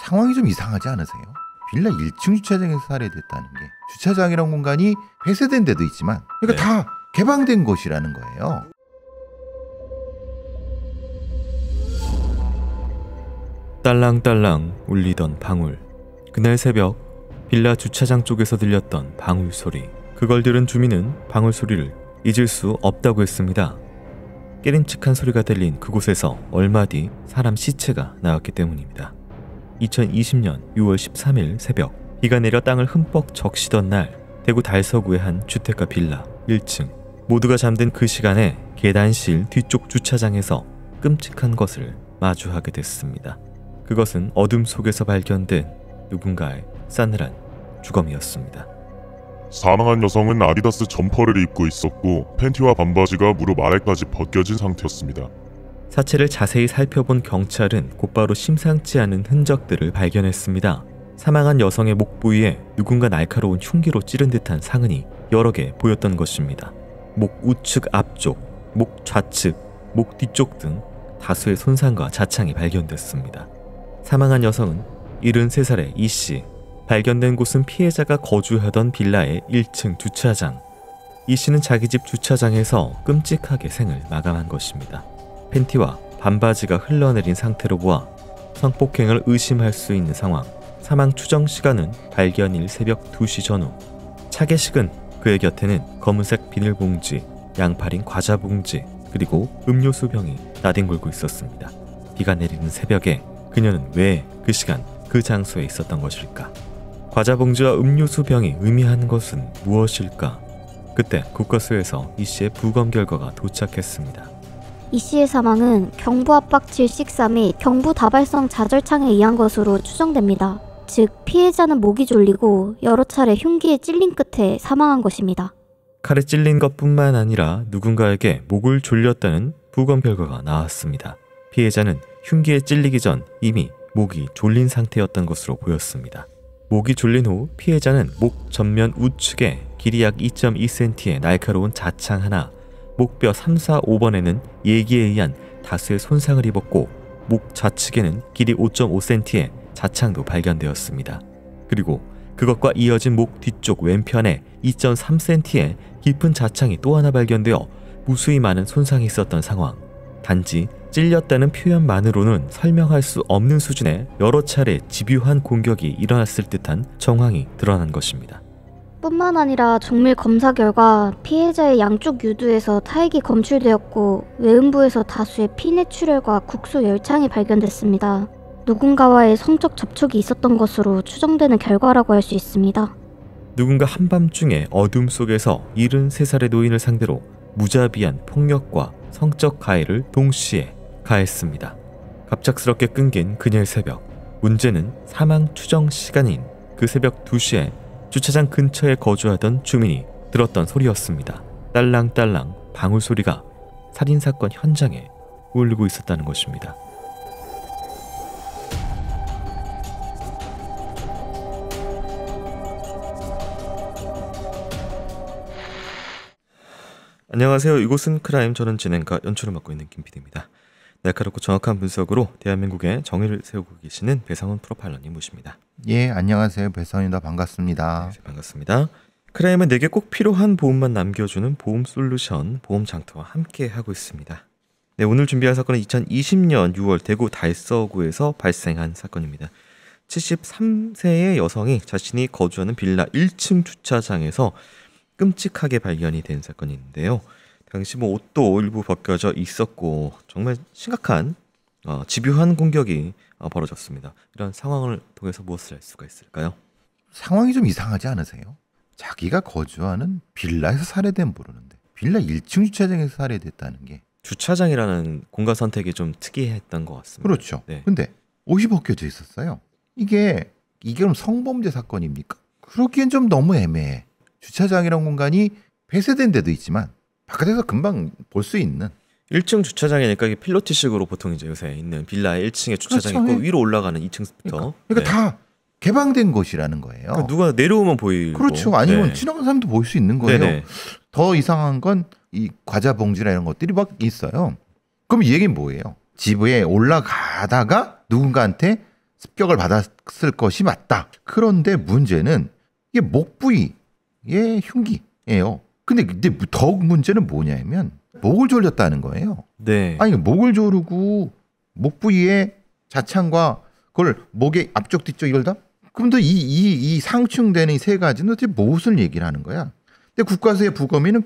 상황이 좀 이상하지 않으세요? 빌라 1층 주차장에서 살해됐다는 게 주차장이란 공간이 폐쇄된 데도 있지만 그러니까 다 개방된 곳이라는 거예요. 딸랑딸랑 울리던 방울. 그날 새벽 빌라 주차장 쪽에서 들렸던 방울 소리. 그걸 들은 주민은 방울 소리를 잊을 수 없다고 했습니다. 깨림칙한 소리가 들린 그곳에서 얼마 뒤 사람 시체가 나왔기 때문입니다. 2020년 6월 13일 새벽, 비가 내려 땅을 흠뻑 적시던 날, 대구 달서구의 한 주택가 빌라 1층. 모두가 잠든 그 시간에 계단실 뒤쪽 주차장에서 끔찍한 것을 마주하게 됐습니다. 그것은 어둠 속에서 발견된 누군가의 싸늘한 주검이었습니다. 사망한 여성은 아디다스 점퍼를 입고 있었고 팬티와 반바지가 무릎 아래까지 벗겨진 상태였습니다. 사체를 자세히 살펴본 경찰은 곧바로 심상치 않은 흔적들을 발견했습니다. 사망한 여성의 목 부위에 누군가 날카로운 흉기로 찌른 듯한 상흔이 여러 개 보였던 것입니다. 목 우측 앞쪽, 목 좌측, 목 뒤쪽 등 다수의 손상과 자창이 발견됐습니다. 사망한 여성은 73살의 이씨. 발견된 곳은 피해자가 거주하던 빌라의 1층 주차장. 이씨는 자기 집 주차장에서 끔찍하게 생을 마감한 것입니다. 팬티와 반바지가 흘러내린 상태로 보아 성폭행을 의심할 수 있는 상황. 사망 추정 시간은 발견일 새벽 2시 전후. 차계식은 그의 곁에는 검은색 비닐봉지, 양팔인 과자 봉지, 그리고 음료수 병이 나뒹굴고 있었습니다. 비가 내리는 새벽에 그녀는 왜 그 시간 그 장소에 있었던 것일까? 과자 봉지와 음료수 병이 의미하는 것은 무엇일까? 그때 국과수에서 이 씨의 부검 결과가 도착했습니다. 이 씨의 사망은 경부 압박 질식사 및 경부 다발성 좌절창에 의한 것으로 추정됩니다. 즉 피해자는 목이 졸리고 여러 차례 흉기에 찔린 끝에 사망한 것입니다. 칼에 찔린 것뿐만 아니라 누군가에게 목을 졸렸다는 부검 결과가 나왔습니다. 피해자는 흉기에 찔리기 전 이미 목이 졸린 상태였던 것으로 보였습니다. 목이 졸린 후 피해자는 목 전면 우측에 길이 약 2.2cm의 날카로운 자창 하나, 목뼈 3, 4, 5번에는 예기에 의한 다수의 손상을 입었고 목 좌측에는 길이 5.5cm의 자창도 발견되었습니다. 그리고 그것과 이어진 목 뒤쪽 왼편에 2.3cm의 깊은 자창이 또 하나 발견되어 무수히 많은 손상이 있었던 상황. 단지 찔렸다는 표현만으로는 설명할 수 없는 수준의 여러 차례 집요한 공격이 일어났을 듯한 정황이 드러난 것입니다. 뿐만 아니라 정밀 검사 결과 피해자의 양쪽 유두에서 타액이 검출되었고 외음부에서 다수의 피내출혈과 국소 열창이 발견됐습니다. 누군가와의 성적 접촉이 있었던 것으로 추정되는 결과라고 할 수 있습니다. 누군가 한밤중에 어둠 속에서 73살의 노인을 상대로 무자비한 폭력과 성적 가해를 동시에 가했습니다. 갑작스럽게 끊긴 그녀의 새벽. 문제는 사망 추정 시간인 그 새벽 2시에 주차장 근처에 거주하던 주민이 들었던 소리였습니다. 딸랑딸랑 방울 소리가 살인사건 현장에 울리고 있었다는 것입니다. 안녕하세요. 이곳은 크라임. 저는 진행과 연출을 맡고 있는 김PD입니다. 날카롭고 정확한 분석으로 대한민국의 정의를 세우고 계시는 배상훈 프로파일러님 모십니다. 예, 안녕하세요. 배상훈입니다. 반갑습니다. 네, 반갑습니다. 크라임은 내게 꼭 필요한 보험만 남겨주는 보험 솔루션 보험장터와 함께 하고 있습니다. 네, 오늘 준비한 사건은 2020년 6월 대구 달서구에서 발생한 사건입니다. 73세의 여성이 자신이 거주하는 빌라 1층 주차장에서 끔찍하게 발견이 된 사건인데요. 당시 옷도 일부 벗겨져 있었고 정말 심각한 집요한 공격이 벌어졌습니다. 이런 상황을 통해서 무엇을 알 수가 있을까요? 상황이 좀 이상하지 않으세요? 자기가 거주하는 빌라에서 살해된 모르는데 빌라 1층 주차장에서 살해됐다는 게 주차장이라는 공간 선택이 좀 특이했던 것 같습니다. 그렇죠. 네. 근데 옷이 벗겨져 있었어요. 이게 그럼 성범죄 사건입니까? 그러기엔 좀 너무 애매해. 주차장이란 공간이 폐쇄된 데도 있지만 바깥에서 금방 볼 수 있는 1층 주차장이니까 이게 필로티식으로 보통 이제 요새 있는 빌라의 1층에 주차장이 그렇죠. 있고 위로 올라가는 2층부터 그러니까 다 개방된 곳이라는 거예요. 그러니까 누가 내려오면 보이고 그렇죠. 아니면 지나가는 사람도 볼 수 있는 거예요. 네네. 더 이상한 건 이 과자 봉지나 이런 것들이 막 있어요. 그럼 이 얘기는 뭐예요? 집에 올라가다가 누군가한테 습격을 받았을 것이 맞다. 그런데 문제는 이게 목 부위의 흉기예요. 근데 더욱 문제는 뭐냐면 목을 졸렸다는 거예요. 네. 아니 목을 조르고 목 부위에 자창과 그걸 목의 앞쪽 뒤쪽 이걸 다? 그럼 이 상충되는 이 세 가지는 도대체 무엇을 얘기를 하는 거야? 근데 국가수의 부검이는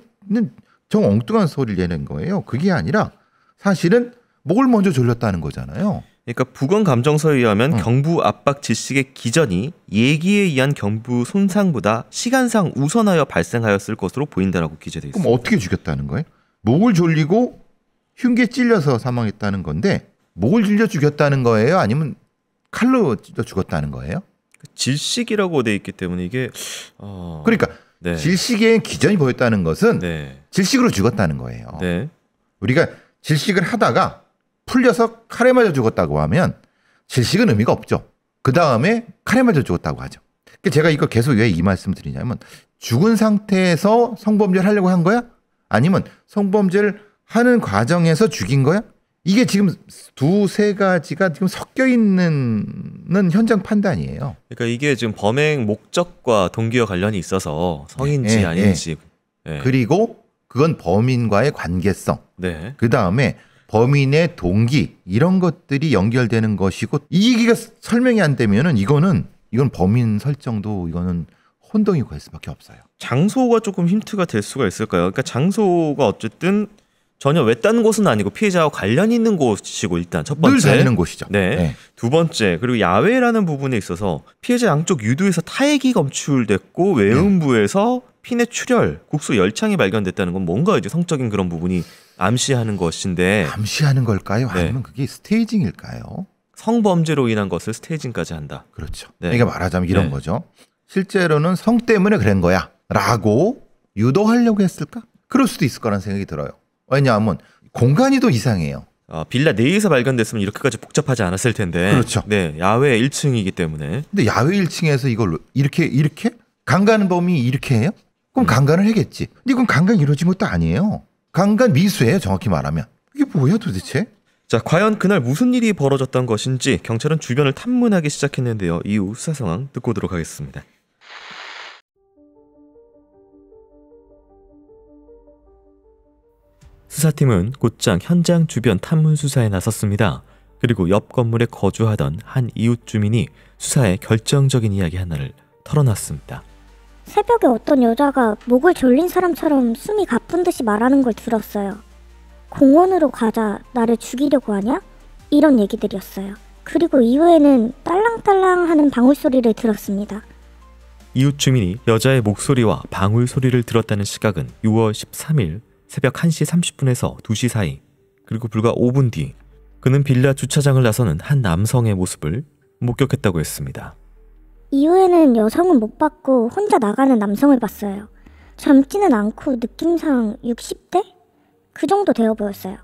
정 엉뚱한 소리를 내는 거예요. 그게 아니라 사실은 목을 먼저 졸렸다는 거잖아요. 그러니까 부검 감정서에 의하면 경부 압박 질식의 기전이 예기에 의한 경부 손상보다 시간상 우선하여 발생하였을 것으로 보인다라고 기재돼 있습니다. 그럼 어떻게 죽였다는 거예요? 목을 졸리고 흉기에 찔려서 사망했다는 건데 목을 찔려 죽였다는 거예요? 아니면 칼로 찔려 죽었다는 거예요? 질식이라고 돼 있기 때문에 이게 그러니까 네. 질식에 기전이 보였다는 것은 네. 질식으로 죽었다는 거예요. 네. 우리가 질식을 하다가 풀려서 칼에 맞아 죽었다고 하면 질식은 의미가 없죠. 그 다음에 칼에 맞아 죽었다고 하죠. 제가 이거 계속 왜 이 말씀 드리냐면 죽은 상태에서 성범죄를 하려고 한 거야? 아니면 성범죄를 하는 과정에서 죽인 거야? 이게 지금 두세 가지가 지금 섞여 있는 현장 판단이에요. 그러니까 이게 지금 범행 목적과 동기와 관련이 있어서 성인지 아닌지. 네. 그리고 그건 범인과의 관계성. 네. 그 다음에 범인의 동기 이런 것들이 연결되는 것이고 이 얘기가 설명이 안 되면은 이건 범인 설정도 이거는 혼동이 갈 수밖에 없어요. 장소가 조금 힌트가 될 수가 있을까요? 그러니까 장소가 어쨌든 전혀 외딴 곳은 아니고 피해자와 관련 있는 곳이고 일단 첫 번째. 늘 다니는 곳이죠. 네. 네. 두 번째 그리고 야외라는 부분에 있어서 피해자 양쪽 유두에서 타액이 검출됐고 외음부에서 피내 출혈, 국소 열창이 발견됐다는 건 뭔가 이제 성적인 그런 부분이 암시하는 것인데 암시하는 걸까요? 네. 아니면 그게 스테이징일까요? 성범죄로 인한 것을 스테이징까지 한다. 그렇죠. 네. 그러니까 말하자면 이런 네. 거죠. 실제로는 성 때문에 그런 거야 라고 유도하려고 했을까? 그럴 수도 있을 거라는 생각이 들어요. 왜냐하면 공간이 더 이상해요. 빌라 내에서 발견됐으면 이렇게까지 복잡하지 않았을 텐데. 그렇죠. 네, 야외 1층이기 때문에. 근데 야외 1층에서 이걸 이렇게 강간범이 이렇게 해요? 그럼 강간을 하겠지. 근데 이건 강간이 이루어진 것도 아니에요. 강간 미수예요, 정확히 말하면. 이게 뭐야 도대체? 자, 과연 그날 무슨 일이 벌어졌던 것인지 경찰은 주변을 탐문하기 시작했는데요. 이후 수사 상황 듣고 오도록 하겠습니다. 수사팀은 곧장 현장 주변 탐문 수사에 나섰습니다. 그리고 옆 건물에 거주하던 한 이웃 주민이 수사에 결정적인 이야기 하나를 털어놨습니다. 새벽에 어떤 여자가 목을 졸린 사람처럼 숨이 가쁜 듯이 말하는 걸 들었어요. 공원으로 가자, 나를 죽이려고 하냐? 이런 얘기들이었어요. 그리고 이후에는 딸랑딸랑 하는 방울 소리를 들었습니다. 이웃 주민이 여자의 목소리와 방울 소리를 들었다는 시각은 6월 13일 새벽 1시 30분에서 2시 사이, 그리고 불과 5분 뒤 그는 빌라 주차장을 나서는 한 남성의 모습을 목격했다고 했습니다. 이후에는 여성은 못 봤고 혼자 나가는 남성을 봤어요. 젊지는 않고 느낌상 60대? 그 정도 되어 보였어요.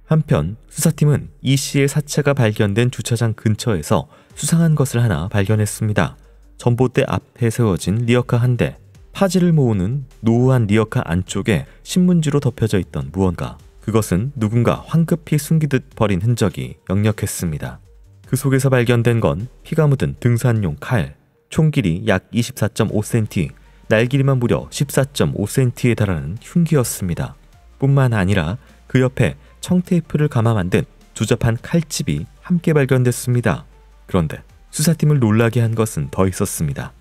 한편 수사팀은 이 씨의 사체가 발견된 주차장 근처에서 수상한 것을 하나 발견했습니다. 전봇대 앞에 세워진 리어카 한 대, 파지를 모으는 노후한 리어카 안쪽에 신문지로 덮여져 있던 무언가. 그것은 누군가 황급히 숨기듯 버린 흔적이 역력했습니다. 그 속에서 발견된 건 피가 묻은 등산용 칼, 총 길이 약 24.5cm, 날길이만 무려 14.5cm에 달하는 흉기였습니다. 뿐만 아니라 그 옆에 청테이프를 감아 만든 조잡한 칼집이 함께 발견됐습니다. 그런데 수사팀을 놀라게 한 것은 더 있었습니다.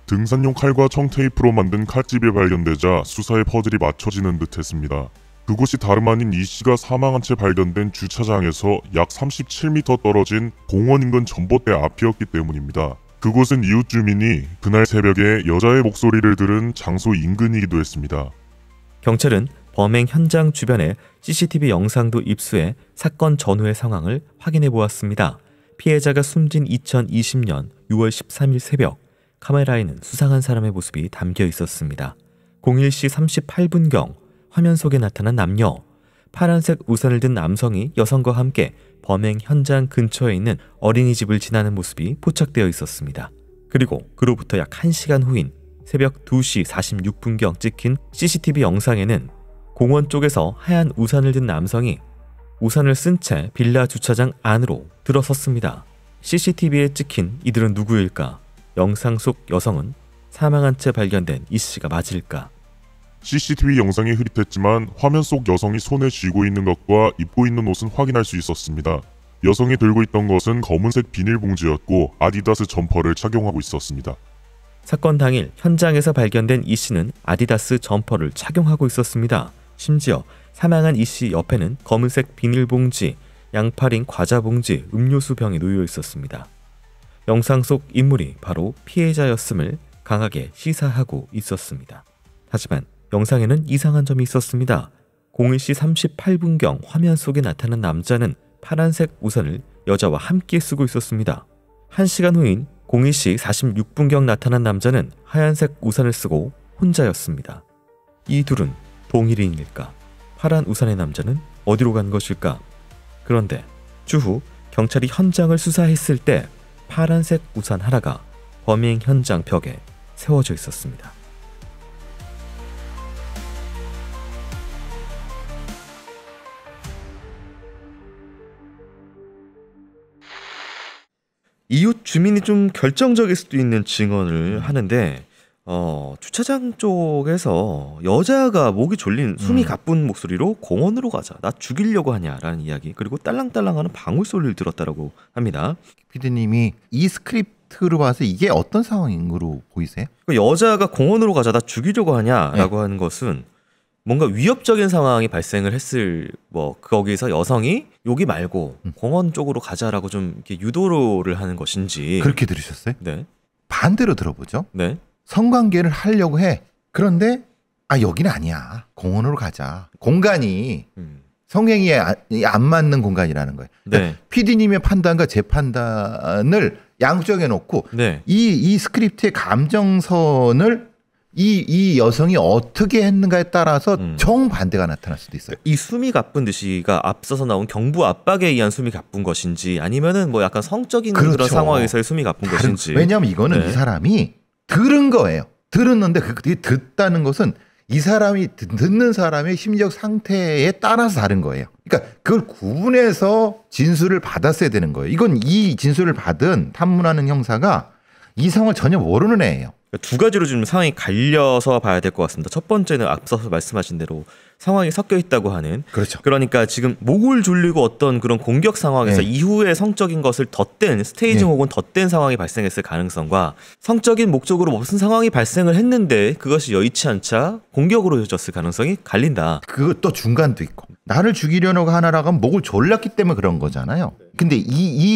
등산용 칼과 청테이프로 만든 칼집이 발견되자 수사의 퍼즐이 맞춰지는 듯했습니다. 그곳이 다름 아닌 이 씨가 사망한 채 발견된 주차장에서 약 37m 떨어진 공원 인근 전봇대 앞이었기 때문입니다. 그곳은 이웃 주민이 그날 새벽에 여자의 목소리를 들은 장소 인근이기도 했습니다. 경찰은 범행 현장 주변에 CCTV 영상도 입수해 사건 전후의 상황을 확인해 보았습니다. 피해자가 숨진 2020년 6월 13일 새벽, 카메라에는 수상한 사람의 모습이 담겨 있었습니다. 01시 38분경 화면 속에 나타난 남녀, 파란색 우산을 든 남성이 여성과 함께 범행 현장 근처에 있는 어린이집을 지나는 모습이 포착되어 있었습니다. 그리고 그로부터 약 1시간 후인 새벽 2시 46분경 찍힌 CCTV 영상에는 공원 쪽에서 하얀 우산을 든 남성이 우산을 쓴 채 빌라 주차장 안으로 들어섰습니다. CCTV에 찍힌 이들은 누구일까? 영상 속 여성은 사망한 채 발견된 이 씨가 맞을까? CCTV 영상이 흐릿했지만 화면 속 여성이 손에 쥐고 있는 것과 입고 있는 옷은 확인할 수 있었습니다. 여성이 들고 있던 것은 검은색 비닐봉지였고 아디다스 점퍼를 착용하고 있었습니다. 사건 당일 현장에서 발견된 이 씨는 아디다스 점퍼를 착용하고 있었습니다. 심지어 사망한 이 씨 옆에는 검은색 비닐봉지, 양파링 과자봉지, 음료수병이 놓여 있었습니다. 영상 속 인물이 바로 피해자였음을 강하게 시사하고 있었습니다. 하지만 영상에는 이상한 점이 있었습니다. 01시 38분경 화면 속에 나타난 남자는 파란색 우산을 여자와 함께 쓰고 있었습니다. 1시간 후인 01시 46분경 나타난 남자는 하얀색 우산을 쓰고 혼자였습니다. 이 둘은 동일인일까? 파란 우산의 남자는 어디로 간 것일까? 그런데 추후 경찰이 현장을 수사했을 때 파란색 우산 하나가 범행 현장 벽에 세워져 있었습니다. 이웃 주민이 좀 결정적일 수도 있는 증언을 하는데 주차장 쪽에서 여자가 목이 졸린 숨이 가쁜 목소리로 공원으로 가자, 나 죽이려고 하냐라는 이야기, 그리고 딸랑딸랑하는 방울 소리를 들었다라고 합니다. 피디님이 이 스크립트로 봐서 이게 어떤 상황으로 보이세요? 여자가 공원으로 가자, 나 죽이려고 하냐라고 하는 것은 뭔가 위협적인 상황이 발생을 했을 거기서 여성이 여기 말고 공원 쪽으로 가자라고 좀 이렇게 유도를 하는 것인지. 그렇게 들으셨어요? 네. 반대로 들어보죠. 네. 성관계를 하려고 해. 그런데 여기는 아니야. 공원으로 가자. 공간이 성행위에 안 맞는 공간이라는 거예요. 네. PD님의 판단과 제 판단을 양쪽에 놓고 네. 이 스크립트의 감정선을 이 여성이 어떻게 했는가에 따라서 정반대가 나타날 수도 있어요. 이 숨이 가쁜 듯이가 앞서서 나온 경부 압박에 의한 숨이 가쁜 것인지, 아니면은 뭐 약간 성적인 그렇죠. 그런 상황에서의 숨이 가쁜 것인지. 왜냐하면 이거는 네. 이 사람이 들은 거예요. 들었는데 그게 듣다는 것은 이 사람이 듣는 사람의 심리적 상태에 따라서 다른 거예요. 그러니까 그걸 구분해서 진술을 받았어야 되는 거예요. 이건 이 진술을 받은 탐문하는 형사가 이 상황을 전혀 모르는 애예요. 두 가지로 좀 상황이 갈려서 봐야 될 것 같습니다. 첫 번째는 앞서서 말씀하신 대로 상황이 섞여 있다고 하는. 그렇죠. 그러니까 지금 목을 졸리고 어떤 그런 공격 상황에서 네. 이후에 성적인 것을 덧댄 스테이징 네. 혹은 덧댄 상황이 발생했을 가능성과 성적인 목적으로 무슨 상황이 발생을 했는데 그것이 여의치 않자 공격으로 이어졌을 가능성이 갈린다. 그것도 중간도 있고. 나를 죽이려고 하나라고 하면 목을 졸랐기 때문에 그런 거잖아요. 근데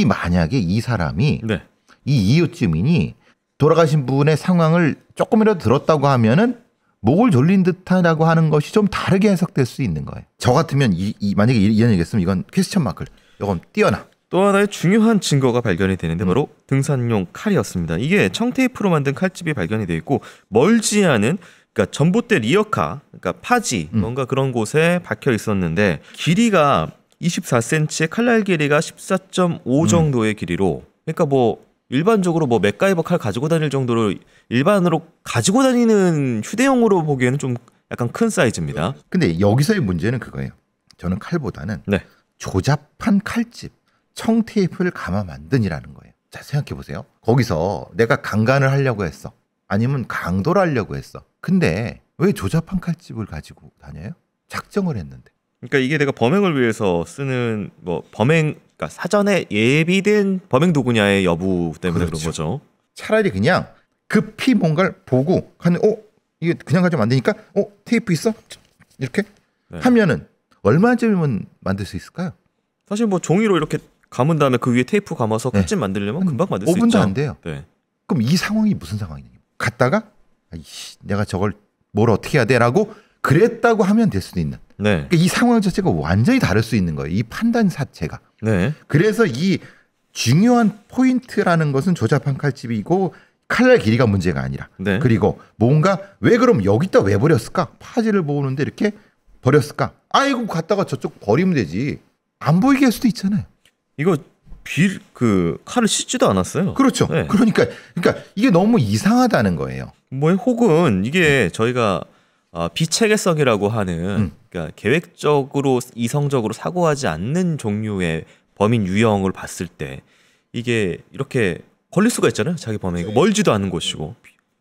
만약에 이 사람이 네. 이 이웃 주민이 돌아가신 분의 상황을 조금이라도 들었다고 하면은 목을 졸린 듯하다고 하는 것이 좀 다르게 해석될 수 있는 거예요. 저 같으면 만약에 이런 얘기했으면 이건 퀘스천 마크를 이건 띄어나. 또 하나의 중요한 증거가 발견이 되는데 바로 등산용 칼이었습니다. 이게 청테이프로 만든 칼집이 발견이 되어 있고 멀지 않은 그러니까 전봇대 리어카, 그러니까 파지 뭔가 그런 곳에 박혀 있었는데 길이가 24cm에 칼날 길이가 14.5 정도의 길이로, 그러니까 뭐 일반적으로 뭐 맥가이버 칼 가지고 다닐 정도로 일반으로 가지고 다니는 휴대용으로 보기에는 좀 약간 큰 사이즈입니다. 근데 여기서의 문제는 그거예요. 저는 칼보다는 네. 조잡한 칼집, 청테이프를 감아 만든이라는 거예요. 자, 생각해 보세요. 거기서 내가 강간을 하려고 했어. 아니면 강도를 하려고 했어. 근데 왜 조잡한 칼집을 가지고 다녀요? 작정을 했는데. 그러니까 이게 내가 범행을 위해서 쓰는 그러니까 사전에 예비된 범행 도구냐의 여부 때문에 그렇죠. 그런 거죠. 차라리 그냥 급히 뭔가를 보고 하는 이게 그냥 가지면 안 되니까 테이프 있어? 이렇게 네. 하면은 얼마쯤이면 만들 수 있을까요? 사실 뭐 종이로 이렇게 감은 다음에 그 위에 테이프 감아서 네. 칼집 만들려면 금방 만들 수 5분도 있죠. 안 돼요. 네. 그럼 이 상황이 무슨 상황이냐? 갔다가 내가 저걸 뭘 어떻게 해야 돼라고 그랬다고 하면 될 수도 있는. 네. 그러니까 이 상황 자체가 완전히 다를 수 있는 거예요. 이 판단 자체가. 네. 그래서 이 중요한 포인트라는 것은 조잡한 칼집이고 칼날 길이가 문제가 아니라. 네. 그리고 뭔가 왜 그럼 여기다 왜 버렸을까? 파지를 모으는데 이렇게 버렸을까? 아이고 갔다가 저쪽 버리면 되지. 안 보이게 할 수도 있잖아요. 이거 칼을 씻지도 않았어요. 그렇죠. 네. 그러니까 이게 너무 이상하다는 거예요. 뭐 혹은 이게 저희가 비체계성이라고 하는 그러니까 계획적으로 이성적으로 사고하지 않는 종류의 범인 유형을 봤을 때 이게 이렇게 걸릴 수가 있잖아요. 자기 범행이고 멀지도 않은 곳이고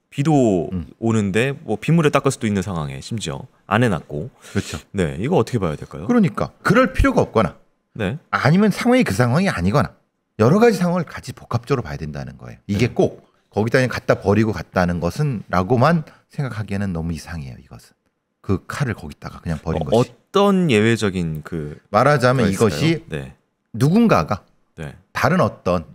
비도 오는데 뭐 빗물에 닦을 수도 있는 상황에 심지어 안 해놨고. 그렇죠. 네, 이거 어떻게 봐야 될까요? 그러니까 그럴 필요가 없거나 네, 아니면 상황이 그 상황이 아니거나 여러 가지 상황을 같이 복합적으로 봐야 된다는 거예요. 이게 꼭 거기다 그냥 갖다 버리고 갔다는 것은 라고만 생각하기에는 너무 이상해요. 이것은 그 칼을 거기다가 그냥 버린 것이. 어떤 예외적인 그 말하자면 있을까요? 이것이 네, 누군가가 네, 다른 어떤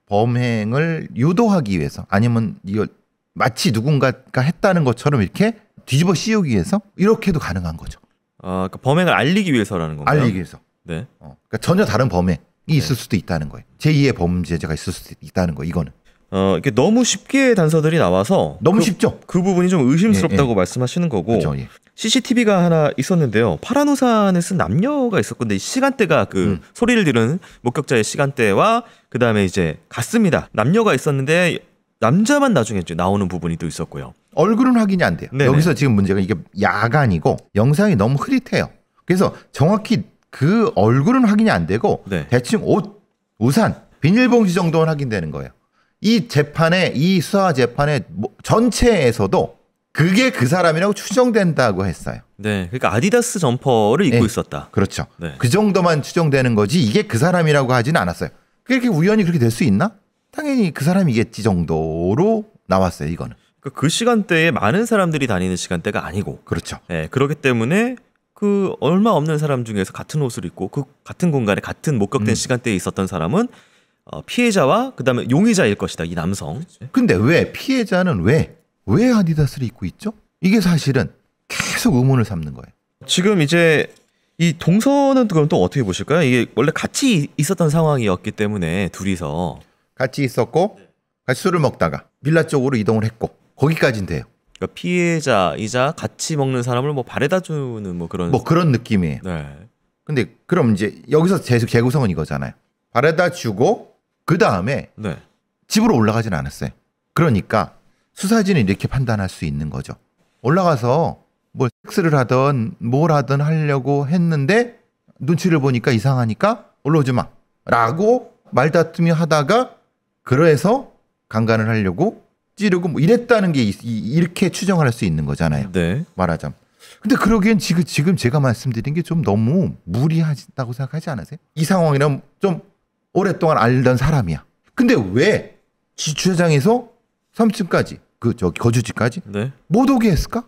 범행을 유도하기 위해서 아니면 이걸 마치 누군가가 했다는 것처럼 이렇게 뒤집어 씌우기 위해서 이렇게도 가능한 거죠. 그러니까 범행을 알리기 위해서라는 건가요? 알리기 위해서. 네. 그러니까 전혀 다른 범행이 있을 수도 있다는 거예요. 제2의 범죄자가 있을 수도 있다는 거. 이거는 이게 너무 쉽게 단서들이 나와서 너무 쉽죠. 그 부분이 좀 의심스럽다고 말씀하시는 거고. 그렇죠. 예. CCTV가 하나 있었는데요. 파란 우산을 쓴 남녀가 있었건데 시간대가 그 소리를 들은 목격자의 시간대와 그 다음에 이제 같습니다. 남녀가 있었는데 남자만 나중에 이제 나오는 부분이 또 있었고요. 얼굴은 확인이 안 돼요. 네네. 여기서 지금 문제가 이게 야간이고 영상이 너무 흐릿해요. 그래서 정확히 그 얼굴은 확인이 안 되고 네. 대충 옷, 우산, 비닐봉지 정도는 확인되는 거예요. 이 재판에 이 수사 재판의 전체에서도 그게 그 사람이라고 추정된다고 했어요. 네, 그러니까 아디다스 점퍼를 입고 네. 있었다. 그렇죠. 네. 그 정도만 추정되는 거지 이게 그 사람이라고 하지는 않았어요. 그렇게 우연히 그렇게 될 수 있나? 당연히 그 사람이겠지 정도로 나왔어요. 이거는. 그러니까 그 시간대에 많은 사람들이 다니는 시간대가 아니고. 그렇죠. 네, 그렇기 때문에 그 얼마 없는 사람 중에서 같은 옷을 입고 그 같은 공간에 같은 목격된 시간대에 있었던 사람은 피해자와 그다음에 용의자일 것이다. 이 남성. 근데 왜 피해자는 왜 아디다스를 입고 있죠? 이게 사실은 계속 의문을 삼는 거예요. 지금 이제 이 동선은 그럼 또 어떻게 보실까요? 이게 원래 같이 있었던 상황이었기 때문에 둘이서 같이 있었고 같이 술을 먹다가 빌라 쪽으로 이동을 했고 거기까지는 돼요. 그러니까 피해자이자 같이 먹는 사람을 뭐 바래다 주는 뭐 그런 그런 느낌이에요. 네. 근데 그럼 이제 여기서 재구성은 이거잖아요. 바래다 주고 그 다음에 네. 집으로 올라가진 않았어요. 그러니까 수사진은 이렇게 판단할 수 있는 거죠. 올라가서 뭐 섹스를 하든 뭘 하든 하려고 했는데 눈치를 보니까 이상하니까 올라오지 마 라고 말다툼이 하다가 그래서 강간을 하려고 찌르고 뭐 이랬다는 게 이렇게 추정할 수 있는 거잖아요. 네. 말하자면. 근데 그러기엔 지금 제가 말씀드린 게 좀 너무 무리하다고 생각하지 않으세요? 이 상황이랑 좀 오랫동안 알던 사람이야. 근데 왜 주차장에서 3층까지 거주지까지 네. 못 오게 했을까?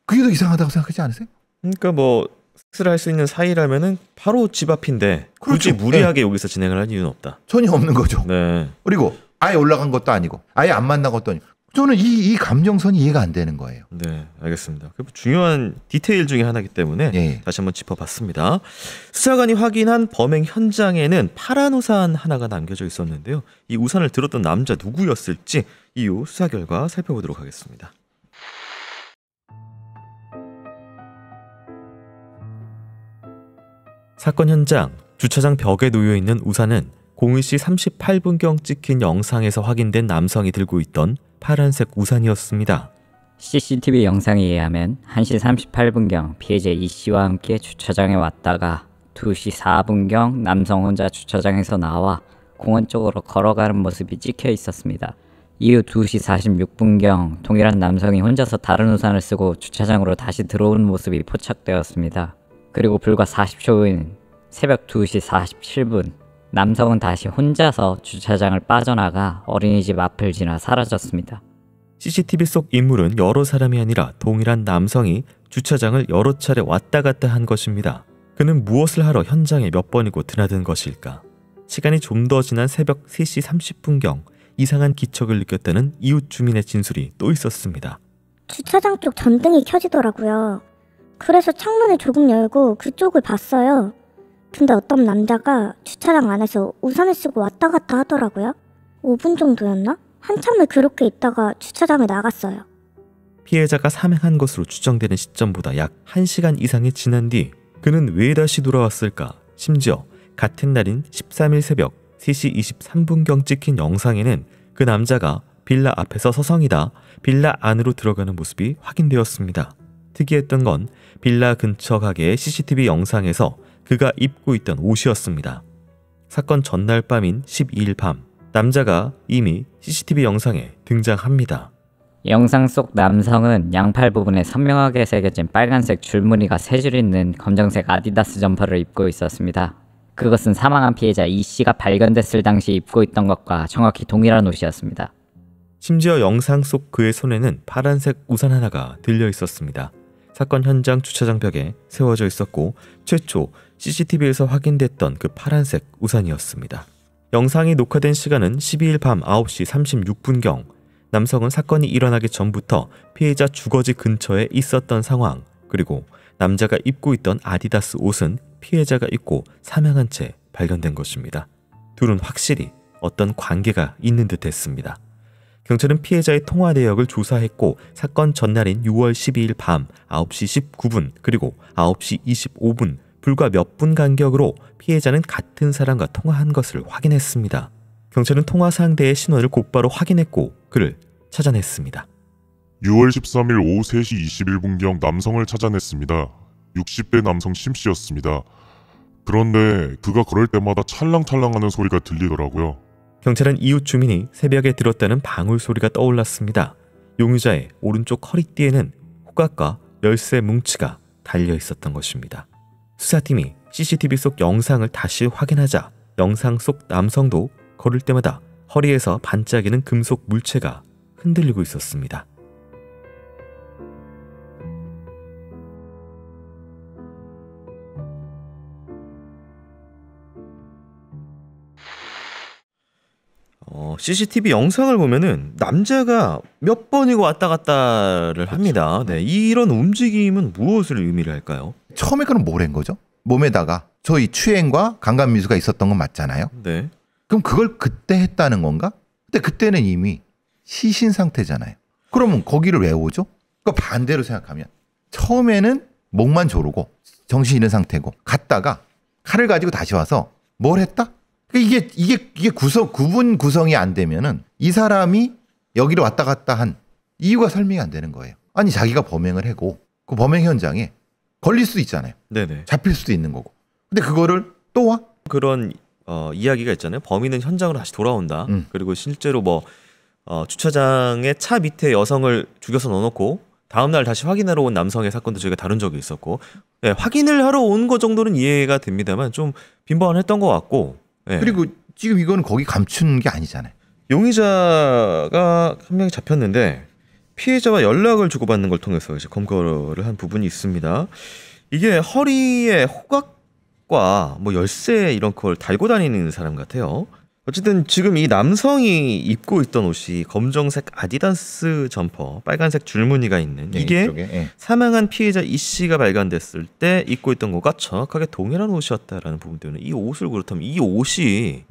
그게 더 이상하다고 생각하지 않으세요? 그러니까 뭐 섹스를 할 수 있는 사이라면은 바로 집 앞인데 굳이 그렇죠. 무리하게 여기서 진행을 할 이유는 없다. 전혀 없는 거죠. 네. 그리고 아예 올라간 것도 아니고 아예 안 만난 것도 아니고 저는 이 감정선이 이해가 안 되는 거예요. 네, 알겠습니다. 그 중요한 디테일 중에 하나이기 때문에 예. 다시 한번 짚어봤습니다. 수사관이 확인한 범행 현장에는 파란 우산 하나가 남겨져 있었는데요. 이 우산을 들었던 남자 누구였을지 이후 수사 결과 살펴보도록 하겠습니다. 사건 현장 주차장 벽에 놓여 있는 우산은 01시 38분경 찍힌 영상에서 확인된 남성이 들고 있던 파란색 우산이었습니다. CCTV 영상에 의하면 1시 38분경 피해자 E씨와 함께 주차장에 왔다가 2시 4분경 남성 혼자 주차장에서 나와 공원 쪽으로 걸어가는 모습이 찍혀 있었습니다. 이후 2시 46분경 동일한 남성이 혼자서 다른 우산을 쓰고 주차장으로 다시 들어오는 모습이 포착되었습니다. 그리고 불과 40초 후인 새벽 2시 47분 남성은 다시 혼자서 주차장을 빠져나가 어린이집 앞을 지나 사라졌습니다. CCTV 속 인물은 여러 사람이 아니라 동일한 남성이 주차장을 여러 차례 왔다 갔다 한 것입니다. 그는 무엇을 하러 현장에 몇 번이고 드나든 것일까? 시간이 좀 더 지난 새벽 3시 30분경 이상한 기척을 느꼈다는 이웃 주민의 진술이 또 있었습니다. 주차장 쪽 전등이 켜지더라고요. 그래서 창문을 조금 열고 그쪽을 봤어요. 근데 어떤 남자가 주차장 안에서 우산을 쓰고 왔다 갔다 하더라고요. 5분 정도였나? 한참을 그렇게 있다가 주차장에 나갔어요. 피해자가 사망한 것으로 추정되는 시점보다 약 1시간 이상이 지난 뒤 그는 왜 다시 돌아왔을까? 심지어 같은 날인 13일 새벽 3시 23분경 찍힌 영상에는 그 남자가 빌라 앞에서 서성이다 빌라 안으로 들어가는 모습이 확인되었습니다. 특이했던 건 빌라 근처 가게의 CCTV 영상에서 그가 입고 있던 옷이었습니다. 사건 전날 밤인 12일 밤 남자가 이미 CCTV 영상에 등장합니다. 영상 속 남성은 양팔 부분에 선명하게 새겨진 빨간색 줄무늬가 3줄 있는 검정색 아디다스 점퍼를 입고 있었습니다. 그것은 사망한 피해자 E씨가 발견됐을 당시 입고 있던 것과 정확히 동일한 옷이었습니다. 심지어 영상 속 그의 손에는 파란색 우산 하나가 들려 있었습니다. 사건 현장 주차장 벽에 세워져 있었고 최초 CCTV에서 확인됐던 그 파란색 우산이었습니다. 영상이 녹화된 시간은 12일 밤 9시 36분경. 남성은 사건이 일어나기 전부터 피해자 주거지 근처에 있었던 상황, 그리고 남자가 입고 있던 아디다스 옷은 피해자가 입고 사망한 채 발견된 것입니다. 둘은 확실히 어떤 관계가 있는 듯 했습니다. 경찰은 피해자의 통화 내역을 조사했고 사건 전날인 6월 12일 밤 9시 19분 그리고 9시 25분 불과 몇 분 간격으로 피해자는 같은 사람과 통화한 것을 확인했습니다. 경찰은 통화 상대의 신원을 곧바로 확인했고 그를 찾아냈습니다. 6월 13일 오후 3시 21분경 남성을 찾아냈습니다. 60대 남성 심씨였습니다. 그런데 그가 그럴 때마다 찰랑찰랑하는 소리가 들리더라고요. 경찰은 이웃 주민이 새벽에 들었다는 방울 소리가 떠올랐습니다. 용의자의 오른쪽 허리띠에는 호각과 열쇠 뭉치가 달려 있었던 것입니다. 수사팀이 CCTV 속 영상을 다시 확인하자 영상 속 남성도 걸을 때마다 허리에서 반짝이는 금속 물체가 흔들리고 있었습니다. CCTV 영상을 보면은 남자가 몇 번이고 왔다 갔다를 합니다. 네, 이런 움직임은 무엇을 의미를 할까요? 처음에 그럼 뭘 한 거죠? 몸에다가 저희 추행과 강간미수가 있었던 건 맞잖아요. 네. 그럼 그걸 그때 했다는 건가? 근데 그때는 이미 시신 상태잖아요. 그러면 거기를 왜 오죠? 그 반대로 생각하면 처음에는 목만 조르고 정신 잃은 상태고 갔다가 칼을 가지고 다시 와서 뭘 했다? 이게 구분 구성이 안 되면은 이 사람이 여기로 왔다 갔다 한 이유가 설명이 안 되는 거예요. 아니 자기가 범행을 하고 그 범행 현장에 걸릴 수도 있잖아요. 네네. 잡힐 수도 있는 거고. 근데 그거를 또 와? 그런 이야기가 있잖아요. 범인은 현장으로 다시 돌아온다. 그리고 실제로 주차장에 차 밑에 여성을 죽여서 넣어놓고 다음날 다시 확인하러 온 남성의 사건도 저희가 다룬 적이 있었고, 네, 확인을 하러 온 거 정도는 이해가 됩니다만 좀 빈번했던 것 같고. 네. 그리고 지금 이거는 거기 감춘 게 아니잖아요. 용의자가 한 명이 잡혔는데 피해자와 연락을 주고받는 걸 통해서 이제 검거를 한 부분이 있습니다. 이게 허리에 호각과 열쇠 이런 걸 달고 다니는 사람 같아요. 어쨌든 지금 이 남성이 입고 있던 옷이 검정색 아디다스 점퍼, 빨간색 줄무늬가 있는 이게 이쪽에, 사망한 피해자 이 씨가 발견됐을 때 입고 있던 것과 정확하게 동일한 옷이었다라는 부분 때문에 이 옷을 그렇다면 이 옷이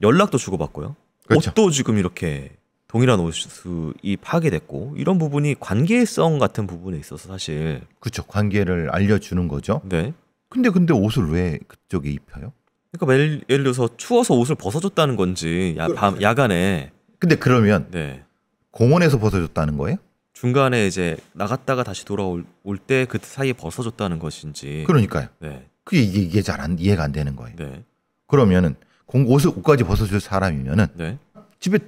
연락도 주고받고요. 그렇죠. 옷도 지금 이렇게 동일한 옷이 파괴됐고 이런 부분이 관계성 같은 부분에 있어서 사실 그렇죠. 관계를 알려주는 거죠. 네. 근데 옷을 왜 그쪽에 입혀요? 그러니까 예를 들어서 추워서 옷을 벗어줬다는 건지 야간에. 근데 그러면 네. 공원에서 벗어줬다는 거예요? 중간에 이제 나갔다가 다시 돌아올 때 그 사이에 벗어줬다는 것인지. 그러니까요. 네. 그게 이게 이해가 안 되는 거예요. 네. 그러면은 옷까지 벗어줄 사람이면은 네. 집에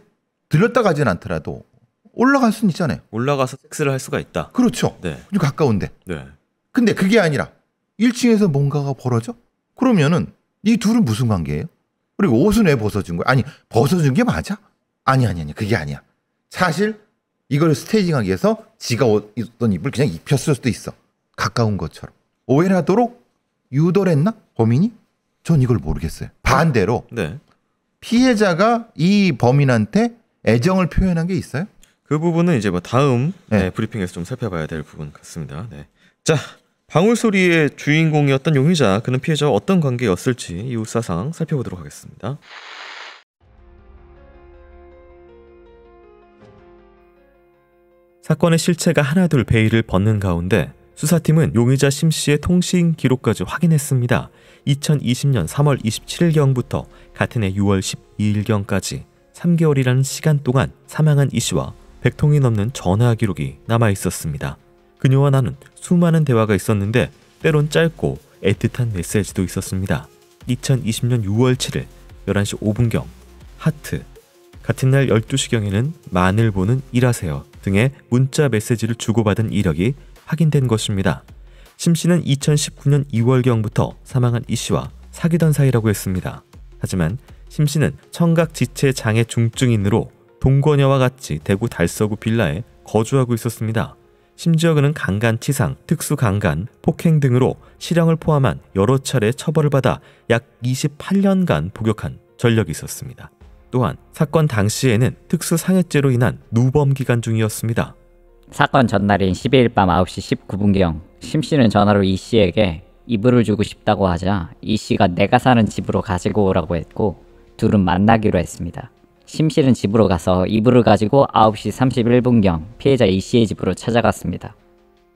들렸다 가진 않더라도 올라갈 수는 있잖아요. 올라가서 섹스를 할 수가 있다. 그렇죠. 네. 좀 가까운데. 네. 근데 그게 아니라 1층에서 뭔가가 벌어져? 그러면은 이 둘은 무슨 관계예요? 그리고 옷은 왜 벗어준 거야? 아니 벗어준 게 맞아? 아니 그게 아니야. 사실 이걸 스테이징하기 위해서 지가 입던 입을 그냥 입혔을 수도 있어. 가까운 것처럼. 오해를 하도록 유도를 했나? 범인이? 전 이걸 모르겠어요. 반대로 네. 피해자가 이 범인한테 애정을 표현한 게 있어요? 그 부분은 이제 다음 네. 브리핑에서 좀 살펴봐야 될 부분 같습니다. 네. 자, 방울 소리의 주인공이었던 용의자, 그는 피해자와 어떤 관계였을지 이후 사상 살펴보도록 하겠습니다. 사건의 실체가 하나둘 베일을 벗는 가운데 수사팀은 용의자 심 씨의 통신 기록까지 확인했습니다. 2020년 3월 27일경부터 같은 해 6월 12일경까지 3개월이라는 시간 동안 사망한 이 씨와 100통이 넘는 전화 기록이 남아 있었습니다. 그녀와 나는 수많은 대화가 있었는데 때론 짧고 애틋한 메시지도 있었습니다. 2020년 6월 7일 11시 5분경 하트. 같은 날 12시경에는 마늘 보는 일하세요 등의 문자 메시지를 주고받은 이력이 확인된 것입니다. 심 씨는 2019년 2월경부터 사망한 이 씨와 사귀던 사이라고 했습니다. 하지만 심 씨는 청각 지체 장애 중증인으로 동거녀와 같이 대구 달서구 빌라에 거주하고 있었습니다. 심지어 그는 강간치상, 특수강간, 폭행 등으로 실형을 포함한 여러 차례 처벌을 받아 약 28년간 복역한 전력이 있었습니다. 또한 사건 당시에는 특수상해죄로 인한 누범 기간 중이었습니다. 사건 전날인 12일 밤 9시 19분경 심 씨는 전화로 이 씨에게 이불을 주고 싶다고 하자 이 씨가 내가 사는 집으로 가지고 오라고 했고 둘은 만나기로 했습니다. 심 씨는 집으로 가서 이불을 가지고 9시 31분경 피해자 이 씨의 집으로 찾아갔습니다.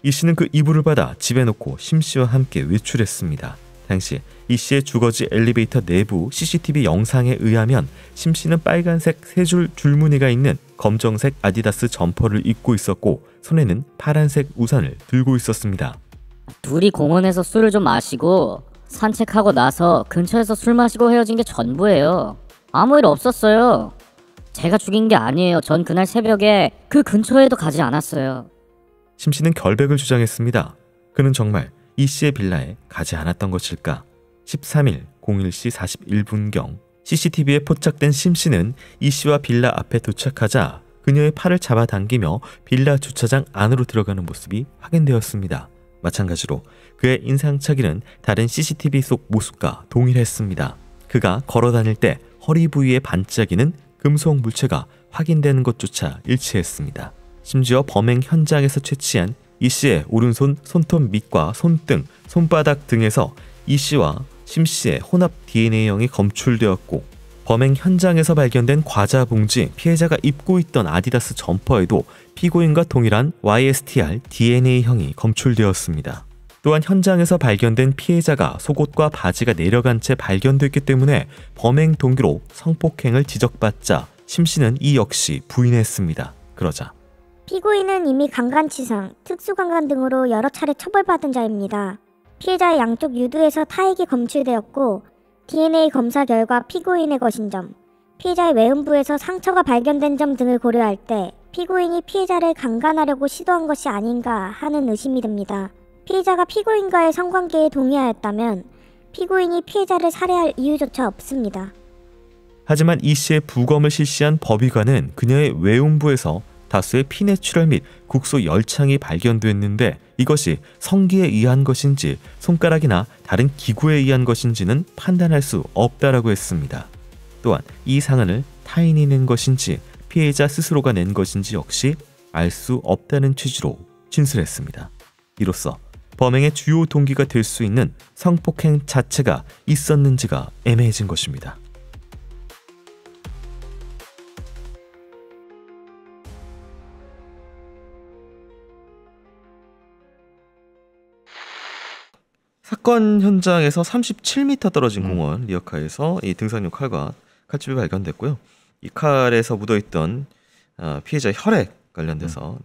이 씨는 그 이불을 받아 집에 놓고 심 씨와 함께 외출했습니다. 당시 이 씨의 주거지 엘리베이터 내부 CCTV 영상에 의하면 심 씨는 빨간색 세 줄 줄무늬가 있는 검정색 아디다스 점퍼를 입고 있었고 손에는 파란색 우산을 들고 있었습니다. 둘이 공원에서 술을 좀 마시고 산책하고 나서 근처에서 술 마시고 헤어진 게 전부예요. 아무 일 없었어요. 제가 죽인 게 아니에요. 전 그날 새벽에 그 근처에도 가지 않았어요. 심 씨는 결백을 주장했습니다. 그는 정말 이 씨의 빌라에 가지 않았던 것일까? 13일 01시 41분경 CCTV에 포착된 심 씨는 이 씨와 빌라 앞에 도착하자 그녀의 팔을 잡아당기며 빌라 주차장 안으로 들어가는 모습이 확인되었습니다. 마찬가지로 그의 인상착의는 다른 CCTV 속 모습과 동일했습니다. 그가 걸어다닐 때 허리 부위에 반짝이는 금속 물체가 확인되는 것조차 일치했습니다. 심지어 범행 현장에서 채취한 이 씨의 오른손 손톱 밑과 손등, 손바닥 등에서 이 씨와 심 씨의 혼합 DNA형이 검출되었고 범행 현장에서 발견된 과자 봉지, 피해자가 입고 있던 아디다스 점퍼에도 피고인과 동일한 YSTR DNA형이 검출되었습니다. 또한 현장에서 발견된 피해자가 속옷과 바지가 내려간 채 발견됐기 때문에 범행 동기로 성폭행을 지적받자 심 씨는 이 역시 부인했습니다. 그러자 피고인은 이미 강간치상, 특수강간 등으로 여러 차례 처벌받은 자입니다. 피해자의 양쪽 유두에서 타액이 검출되었고 DNA 검사 결과 피고인의 것인 점, 피해자의 외음부에서 상처가 발견된 점 등을 고려할 때 피고인이 피해자를 강간하려고 시도한 것이 아닌가 하는 의심이 듭니다. 피해자가 피고인과의 성관계에 동의하였다면 피고인이 피해자를 살해할 이유조차 없습니다. 하지만 이 씨의 부검을 실시한 법의관은 그녀의 외음부에서 다수의 피뇌출혈 및 국소 열창이 발견됐는데 이것이 성기에 의한 것인지 손가락이나 다른 기구에 의한 것인지는 판단할 수 없다라고 했습니다. 또한 이 상흔을 타인이 낸 것인지 피해자 스스로가 낸 것인지 역시 알 수 없다는 취지로 진술했습니다. 이로써 범행의 주요 동기가 될 수 있는 성폭행 자체가 있었는지가 애매해진 것입니다. 사건 현장에서 37m 떨어진 공원 리어카에서 이 등산용 칼과 칼집이 발견됐고요. 이 칼에서 묻어있던 피해자 혈액 관련돼서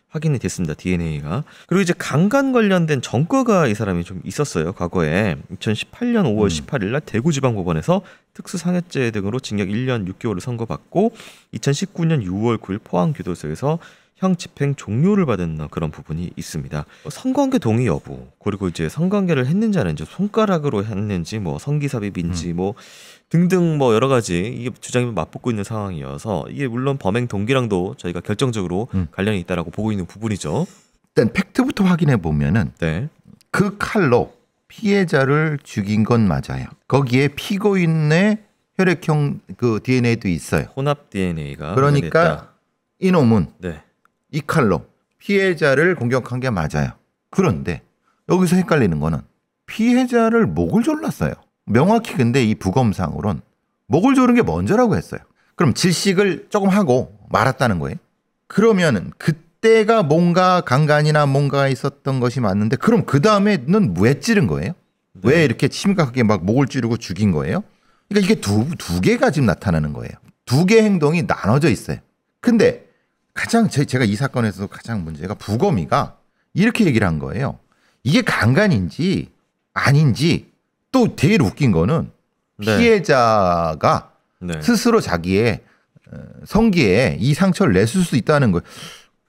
확인이 됐습니다. DNA가. 그리고 이제 강간 관련된 전과가 이 사람이 좀 있었어요. 과거에 2018년 5월 18일 날 대구지방법원에서 특수상해죄 등으로 징역 1년 6개월을 선고받고 2019년 6월 9일 포항교도소에서 형 집행 종료를 받은 그런 부분이 있습니다. 성관계 동의 여부, 그리고 이제 성관계를 했는지 안 했는지, 손가락으로 했는지, 뭐 성기삽입인지, 뭐 등등 뭐 여러 가지 이게 주장이 맞붙고 있는 상황이어서 이게 물론 범행 동기랑도 저희가 결정적으로 관련이 있다라고 보고 있는 부분이죠. 일단 팩트부터 확인해 보면은 그 칼로 피해자를 죽인 건 맞아요. 거기에 피고인의 혈액형 그 DNA도 있어요. 혼합 DNA가. 그러니까 이놈은 이 칼로 피해자를 공격한 게 맞아요. 그런데 여기서 헷갈리는 거는 피해자를 목을 졸랐어요. 명확히 근데 이 부검상으론 목을 조른 게 먼저라고 했어요. 그럼 질식을 조금 하고 말았다는 거예요. 그러면은 그때가 뭔가 강간이나 뭔가 있었던 것이 맞는데 그럼 그 다음에는 왜 찌른 거예요? 왜 이렇게 심각하게 막 목을 찌르고 죽인 거예요? 그러니까 이게 두 개가 지금 나타나는 거예요. 두 개의 행동이 나눠져 있어요. 근데 가장 제가 이 사건에서 가장 문제가 부검이가 이렇게 얘기를 한 거예요. 이게 강간인지 아닌지 또 되게 웃긴 거는 피해자가 네. 스스로 자기의 성기에 이 상처를 냈을 수 있다는 거예요.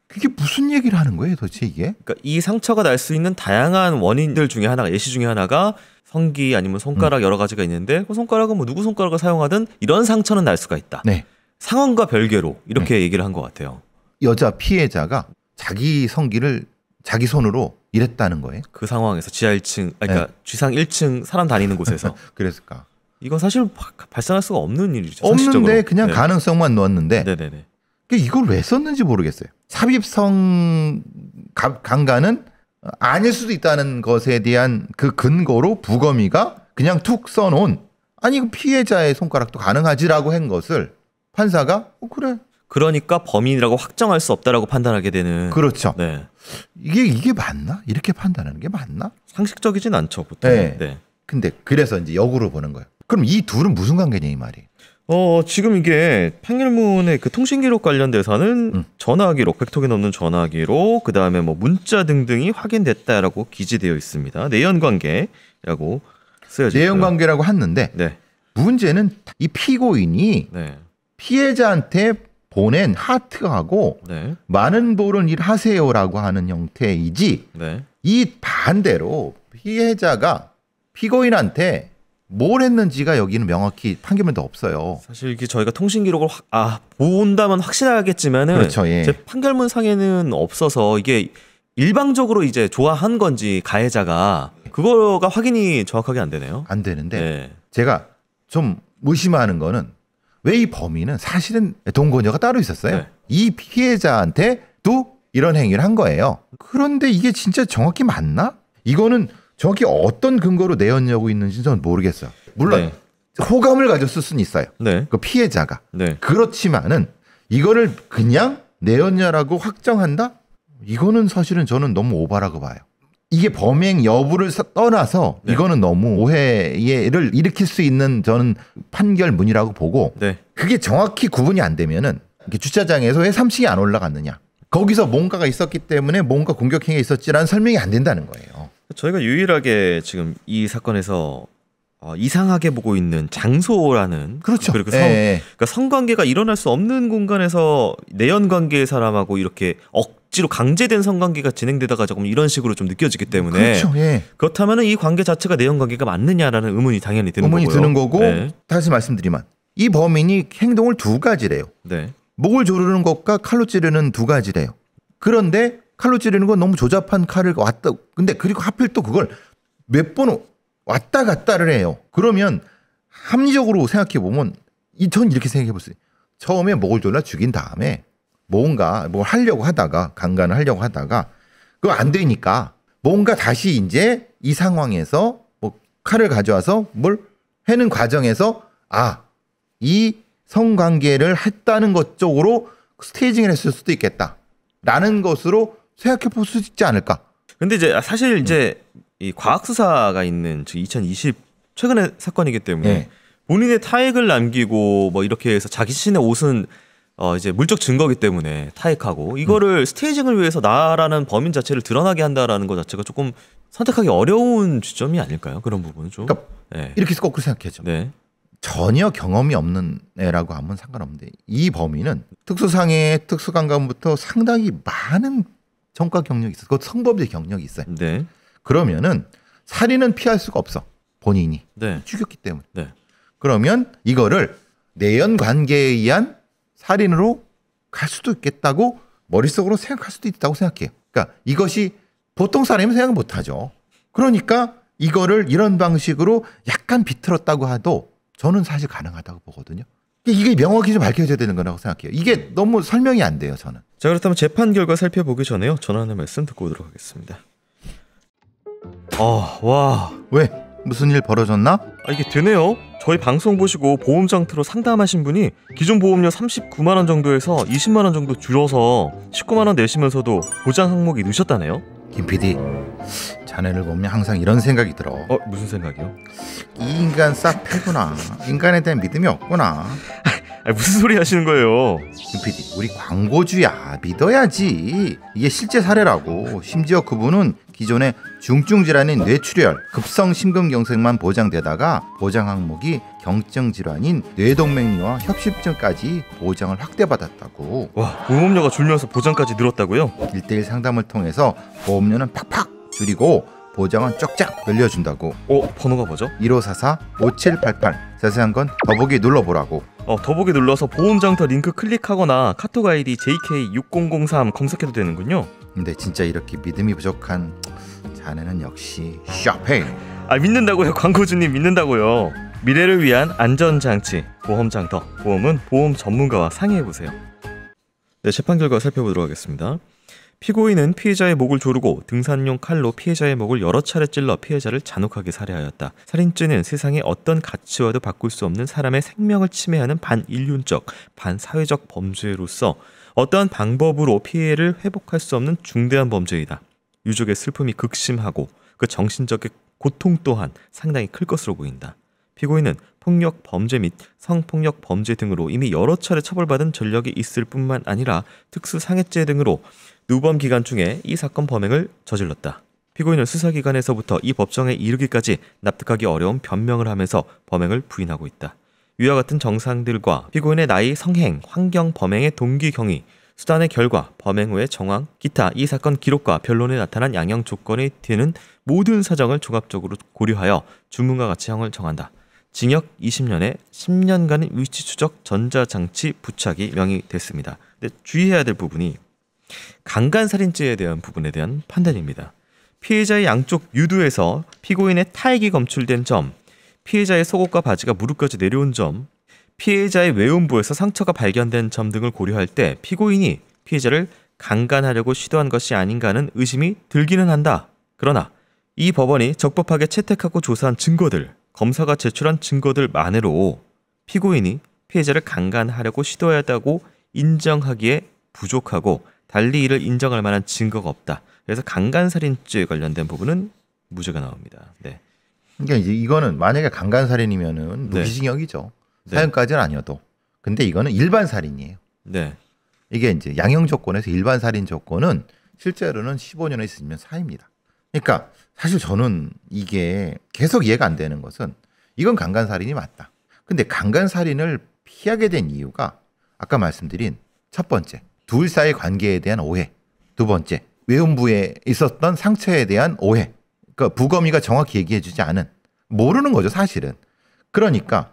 그게 무슨 얘기를 하는 거예요, 도대체 이게? 그러니까 이 상처가 날 수 있는 다양한 원인들 중에 하나가 예시 중에 하나가 성기 아니면 손가락 여러 가지가 있는데 그 손가락은 뭐 누구 손가락을 사용하든 이런 상처는 날 수가 있다. 네. 상황과 별개로 이렇게 얘기를 한 것 같아요. 여자 피해자가 자기 성기를 자기 손으로 일했다는 거예요. 그 상황에서 지하 1층, 그러니까 쥐상 1층 사람 다니는 곳에서 그랬을까? 이건 사실 발생할 수가 없는 일이죠. 없는데 상식적으로. 그냥 네. 가능성만 넣었는데 네네네. 이걸 왜 썼는지 모르겠어요. 삽입성 강간은 아닐 수도 있다는 것에 대한 그 근거로 부검이가 그냥 툭 써놓은 아니 그 피해자의 손가락도 가능하지라고 한 것을 판사가 그래. 그러니까 범인이라고 확정할 수 없다라고 판단하게 되는. 그렇죠. 네. 이게 맞나? 이렇게 판단하는 게 맞나? 상식적이진 않죠 보통. 네. 네. 근데 그래서 이제 역으로 보는 거예요. 그럼 이 둘은 무슨 관계냐 이 말이에요. 지금 이게 판결문의 그 통신기록 관련돼서는 전화기록, 100통이 넘는 전화기록, 그 다음에 뭐 문자 등등이 확인됐다라고 기재되어 있습니다. 내연관계라고 쓰여져 있고요. 내연관계라고 했는데 네. 문제는 이 피고인이 네. 피해자한테 보낸 하트하고 네. 많은 벌은 일하세요라고 하는 형태이지 네. 이 반대로 피해자가 피고인한테 뭘 했는지가 여기는 명확히 판결문도 없어요. 사실 이게 저희가 통신기록을 본다면 확실하겠지만은 그렇죠, 예. 제 판결문 상에는 없어서 이게 일방적으로 이제 좋아한 건지 가해자가 그거가 확인이 정확하게 안 되네요. 안 되는데 네. 제가 좀 의심하는 거는 왜 이 범인은 사실은 동거녀가 따로 있었어요. 네. 이 피해자한테도 이런 행위를 한 거예요. 그런데 이게 진짜 정확히 맞나? 이거는 정확히 어떤 근거로 내연녀고 있는지 저는 모르겠어요. 물론 네. 호감을 가졌을 수는 있어요. 네. 그 피해자가. 네. 그렇지만은 이거를 그냥 내연녀라고 확정한다? 이거는 사실은 저는 너무 오바라고 봐요. 이게 범행 여부를 떠나서 네. 이거는 너무 오해를 일으킬 수 있는 저는 판결문이라고 보고 네. 그게 정확히 구분이 안 되면은 이렇게 주차장에서 왜 3층에 안 올라갔느냐? 거기서 뭔가가 있었기 때문에 뭔가 공격행위가 있었지라는 설명이 안 된다는 거예요. 저희가 유일하게 지금 이 사건에서 이상하게 보고 있는 장소라는 그렇죠. 그리고 예. 그러니까 성관계가 일어날 수 없는 공간에서 내연관계의 사람하고 이렇게 억지로 강제된 성관계가 진행되다가 조금 이런 식으로 좀 느껴지기 때문에 그렇죠. 예. 그렇다면 이 관계 자체가 내연관계가 맞느냐라는 의문이 당연히 드는 의문이 거고요. 드는 거고 네. 다시 말씀드리면 이 범인이 행동을 두 가지래요. 네. 목을 조르는 것과 칼로 찌르는 두 가지래요. 그런데 칼로 찌르는 건 너무 조잡한 칼을 왔다. 근데 그리고 하필 또 그걸 몇 번 왔다 갔다를 해요. 그러면 합리적으로 생각해 보면 전 이렇게 생각해 보세요. 처음에 목을 졸라 죽인 다음에 뭔가 뭘 하려고 하다가 강간을 하려고 하다가 그거 안 되니까 뭔가 다시 이제 이 상황에서 뭐 칼을 가져와서 뭘 하는 과정에서 이 성관계를 했다는 것 쪽으로 스테이징을 했을 수도 있겠다라는 것으로 생각해 볼 수 있지 않을까? 근데 이제 사실 이제 이 과학 수사가 있는 2020 최근의 사건이기 때문에 네. 본인의 타액을 남기고 뭐 이렇게 해서 자기 자신의 옷은 이제 물적 증거기 때문에 타액하고 이거를 스테이징을 위해서 나라는 범인 자체를 드러나게 한다라는 것 자체가 조금 선택하기 어려운 지점이 아닐까요? 그런 부분은 좀. 그러니까 네. 이렇게 해서 거꾸로 생각해죠. 네. 전혀 경험이 없는 애라고 하면 상관없는데 이 범인은 특수상해 특수강간부터 상당히 많은 전과 경력이 있어요. 그 성범죄 경력이 있어요. 네. 그러면은 살인은 피할 수가 없어. 본인이 네. 죽였기 때문에. 네. 그러면 이거를 내연 관계에 의한 살인으로 갈 수도 있겠다고 머릿속으로 생각할 수도 있다고 생각해요. 그러니까 이것이 보통 사람이 생각 못 하죠. 그러니까 이거를 이런 방식으로 약간 비틀었다고 해도 저는 사실 가능하다고 보거든요. 이게 명확히 좀 밝혀져야 되는 거라고 생각해요. 이게 너무 설명이 안 돼요, 저는. 자, 그렇다면 재판 결과 살펴보기 전에요. 전화 하나 말씀 듣고 오도록 하겠습니다. 와. 왜? 무슨 일 벌어졌나? 이게 되네요. 저희 방송 보시고 보험 상태로 상담하신 분이 기존 보험료 39만 원 정도에서 20만 원 정도 줄여서 19만 원 내시면서도 보장 항목이 넣으셨다네요. 김 PD, 자네를 보면 항상 이런 생각이 들어. 무슨 생각이요? 이 인간 싹 패구나. 인간에 대한 믿음이 없구나. 무슨 소리 하시는 거예요? 김 PD, 우리 광고주야. 믿어야지. 이게 실제 사례라고. 심지어 그분은 기존의 중증 질환인 뇌출혈, 급성 심근경색만 보장되다가 보장 항목이 경증 질환인 뇌동맥류와 협심증까지 보장을 확대받았다고. 와, 보험료가 줄면서 보장까지 늘었다고요? 1대1 상담을 통해서 보험료는 팍팍 줄이고 보장은 쫙쫙 늘려준다고. 번호가 뭐죠? 1544-5788. 자세한 건 더보기 눌러보라고. 더보기 눌러서 보험장터 링크 클릭하거나 카톡 아이디 JK6003 검색해도 되는군요. 근데 진짜 이렇게 믿음이 부족한 자네는 역시 쇼핑. 믿는다고요. 광고주님 믿는다고요. 미래를 위한 안전장치 보험장터. 보험은 보험 전문가와 상의해보세요. 네, 재판 결과 살펴보도록 하겠습니다. 피고인은 피해자의 목을 조르고 등산용 칼로 피해자의 목을 여러 차례 찔러 피해자를 잔혹하게 살해하였다. 살인죄는 세상의 어떤 가치와도 바꿀 수 없는 사람의 생명을 침해하는 반인륜적, 반사회적 범죄로서 어떠한 방법으로 피해를 회복할 수 없는 중대한 범죄이다. 유족의 슬픔이 극심하고 그 정신적인 고통 또한 상당히 클 것으로 보인다. 피고인은 폭력 범죄 및 성폭력 범죄 등으로 이미 여러 차례 처벌받은 전력이 있을 뿐만 아니라 특수상해죄 등으로 누범 기간 중에 이 사건 범행을 저질렀다. 피고인은 수사기관에서부터 이 법정에 이르기까지 납득하기 어려운 변명을 하면서 범행을 부인하고 있다. 위와 같은 정상들과 피고인의 나이, 성행, 환경, 범행의 동기, 경위, 수단의 결과, 범행 후의 정황, 기타 이 사건 기록과 변론에 나타난 양형 조건에 되는 모든 사정을 종합적으로 고려하여 주문과 같이 형을 정한다. 징역 20년에 10년간의 위치 추적 전자장치 부착이 명의됐습니다. 근데 주의해야 될 부분이 강간살인죄에 대한 부분에 대한 판단입니다. 피해자의 양쪽 유두에서 피고인의 타액이 검출된 점, 피해자의 속옷과 바지가 무릎까지 내려온 점, 피해자의 외음부에서 상처가 발견된 점 등을 고려할 때 피고인이 피해자를 강간하려고 시도한 것이 아닌가 하는 의심이 들기는 한다. 그러나 이 법원이 적법하게 채택하고 조사한 증거들, 검사가 제출한 증거들만으로 피고인이 피해자를 강간하려고 시도했다고 인정하기에 부족하고 달리 이를 인정할 만한 증거가 없다. 그래서 강간살인죄에 관련된 부분은 무죄가 나옵니다. 네. 그러니까 이제 이거는 만약에 강간살인이면은 무기징역이죠. 네. 사형까지는 아니어도. 근데 이거는 일반 살인이에요. 네. 이게 이제 양형 조건에서 일반 살인 조건은 실제로는 15년에 있으면 사입니다. 그러니까 사실 저는 이게 계속 이해가 안 되는 것은 이건 강간살인이 맞다. 근데 강간살인을 피하게 된 이유가 아까 말씀드린 첫 번째, 둘 사이 관계에 대한 오해. 두 번째, 외음부에 있었던 상처에 대한 오해. 그러니까 부검이가 정확히 얘기해주지 않은, 모르는 거죠 사실은. 그러니까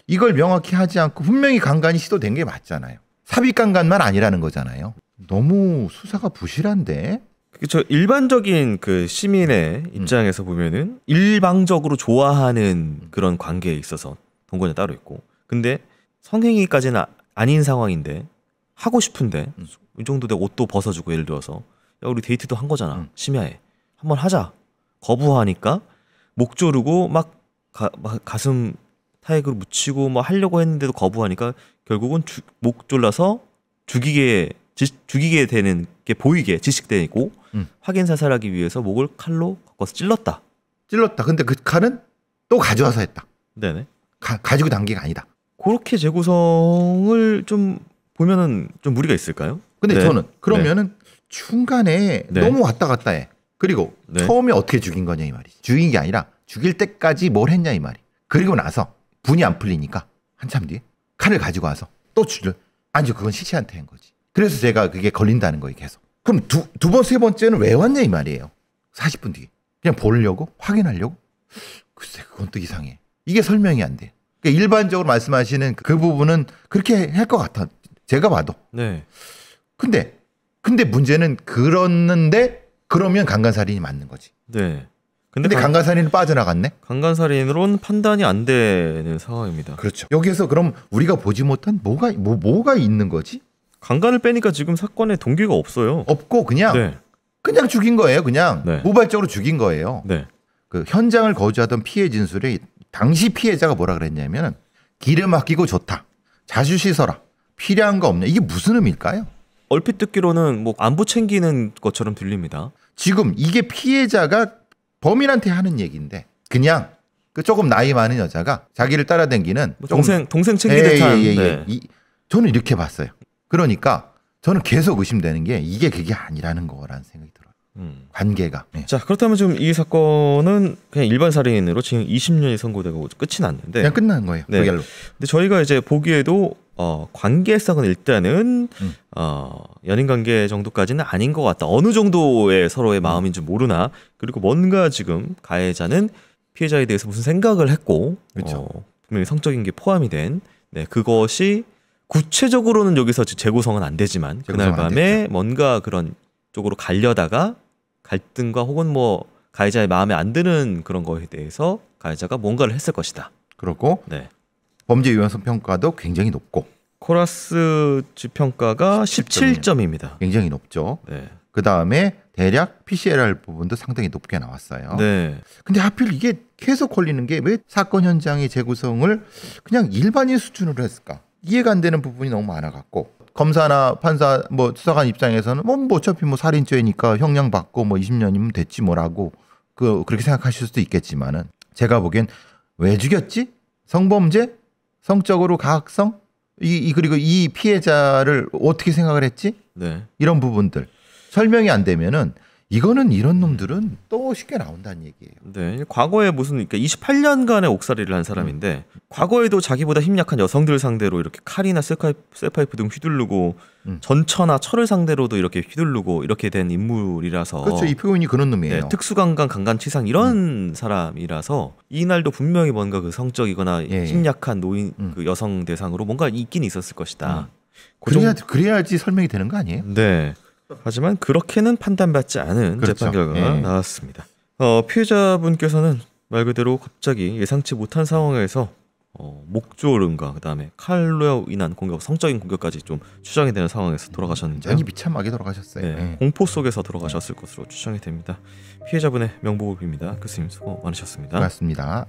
이걸 명확히 하지 않고 분명히 강간이 시도된 게 맞잖아요. 삽입강간만 아니라는 거잖아요. 너무 수사가 부실한데. 저 일반적인 그 시민의 입장에서 보면은 일방적으로 좋아하는 그런 관계에 있어서 동거는 따로 있고, 근데 성행위까지는 아닌 상황인데 하고 싶은데 이 정도 내 옷도 벗어주고, 예를 들어서 야 우리 데이트도 한 거잖아, 심야에 한번 하자, 거부하니까 목 조르고 막 가슴 타액으로 묻히고 뭐 하려고 했는데도 거부하니까 결국은 목 졸라서 죽이게 되는 게 보이게 지식되고 확인 사살하기 위해서 목을 칼로 꺾어서 찔렀다. 근데 그 칼은 또 가져와서 했다. 네네. 가지고 단 게 아니다. 그렇게 재구성을 좀 보면은 좀 무리가 있을까요? 근데 네. 저는 그러면은 중간에 네. 너무 왔다 갔다 해. 그리고 네. 처음에 어떻게 죽인 거냐 이 말이지. 죽인 게 아니라 죽일 때까지 뭘 했냐 이 말이. 그리고 나서 분이 안 풀리니까 한참 뒤에 칼을 가지고 와서 또 아니죠, 그건 시체한테 한 거지. 그래서 제가 그게 걸린다는 거예요 계속. 그럼 두 번, 세 번째는 왜 왔냐 이 말이에요. 40분 뒤에 그냥 보려고, 확인하려고. 글쎄, 그건 또 이상해. 이게 설명이 안 돼. 그러니까 일반적으로 말씀하시는 그 부분은 그렇게 할 것 같아, 제가 봐도. 네. 근데 문제는 그러는데 그러면 강간살인이 맞는 거지. 네. 근데 강간살인은 빠져나갔네. 강간살인으로는 판단이 안 되는 상황입니다. 그렇죠. 여기에서 그럼 우리가 보지 못한 뭐가 있는 거지? 강간을 빼니까 지금 사건에 동기가 없어요. 없고 그냥 네. 그냥 죽인 거예요. 그냥 네. 우발적으로 죽인 거예요. 네. 그 현장을 거주하던 피해 진술에 당시 피해자가 뭐라 그랬냐면 기름 아끼고 좋다, 자주 씻어라, 필요한 거 없냐. 이게 무슨 의미일까요? 얼핏 듣기로는 뭐 안부 챙기는 것처럼 들립니다. 지금 이게 피해자가 범인한테 하는 얘기인데 그냥 그 조금 나이 많은 여자가 자기를 따라다니는 뭐 동생 챙기듯한. 네. 저는 이렇게 봤어요. 그러니까 저는 계속 의심되는 게 이게 그게 아니라는 거라는 생각이 들어요. 관계가. 네. 자, 그렇다면 지금 이 사건은 그냥 일반 살인으로 지금 20년이 선고되고 끝이 났는데 그냥 끝난 거예요. 네. 그걸로. 근데 저희가 이제 보기에도 관계성은 일단은 연인 관계 정도까지는 아닌 것 같다. 어느 정도의 서로의 마음인지 모르나. 그리고 뭔가 지금 가해자는 피해자에 대해서 무슨 생각을 했고 그렇죠. 분명히 성적인 게 포함이 된 그것이 구체적으로는 여기서 재구성은 안 되지만 그날 밤에 뭔가 그런 쪽으로 가려다가 갈등과 혹은 뭐 가해자의 마음에 안 드는 그런 거에 대해서 가해자가 뭔가를 했을 것이다. 그렇고 범죄 유연성 평가도 굉장히 높고 코라스 지평가가 17점입니다. 굉장히 높죠. 네. 그 다음에 대략 PCLR 부분도 상당히 높게 나왔어요. 네. 근데 하필 이게 계속 걸리는 게 왜 사건 현장의 재구성을 그냥 일반인 수준으로 했을까? 이해가 안 되는 부분이 너무 많아갖고 검사나 판사 뭐 수사관 입장에서는 뭐 어차피 뭐 살인죄니까 형량 받고 뭐 20년이면 됐지 뭐라고 그렇게 생각하실 수도 있겠지만은 제가 보기엔 왜 죽였지? 성범죄? 성적으로 가학성? 그리고 이 피해자를 어떻게 생각을 했지? 네. 이런 부분들 설명이 안 되면은 이거는 이런 놈들은 또 쉽게 나온다는 얘기예요. 네. 과거에 무슨 28년간의 옥살이를 한 사람인데 과거에도 자기보다 힘약한 여성들 상대로 이렇게 칼이나 쇠파이프 등 휘두르고 전처나 철을 상대로도 이렇게 휘두르고 이렇게 된 인물이라서 그렇죠. 이 표현이 그런 놈이에요. 네, 특수강간, 강간치상 이런 사람이라서 이날도 분명히 뭔가 그 성적이거나 힘약한 노인 그 여성 대상으로 뭔가 있긴 있었을 것이다. 그래야지 설명이 되는 거 아니에요? 네. 하지만 그렇게는 판단받지 않은 그렇죠. 재판 결과가 나왔습니다. 피해자분께서는 말 그대로 갑자기 예상치 못한 상황에서 목조름과 그다음에 칼로 인한 공격, 성적인 공격까지 좀 추정이 되는 상황에서 돌아가셨는데요. 완전히 비참하게 돌아가셨어요. 네, 공포 속에서 돌아가셨을 것으로 추정이 됩니다. 피해자분의 명복을 빕니다. 교수님 수고 많으셨습니다. 고맙습니다.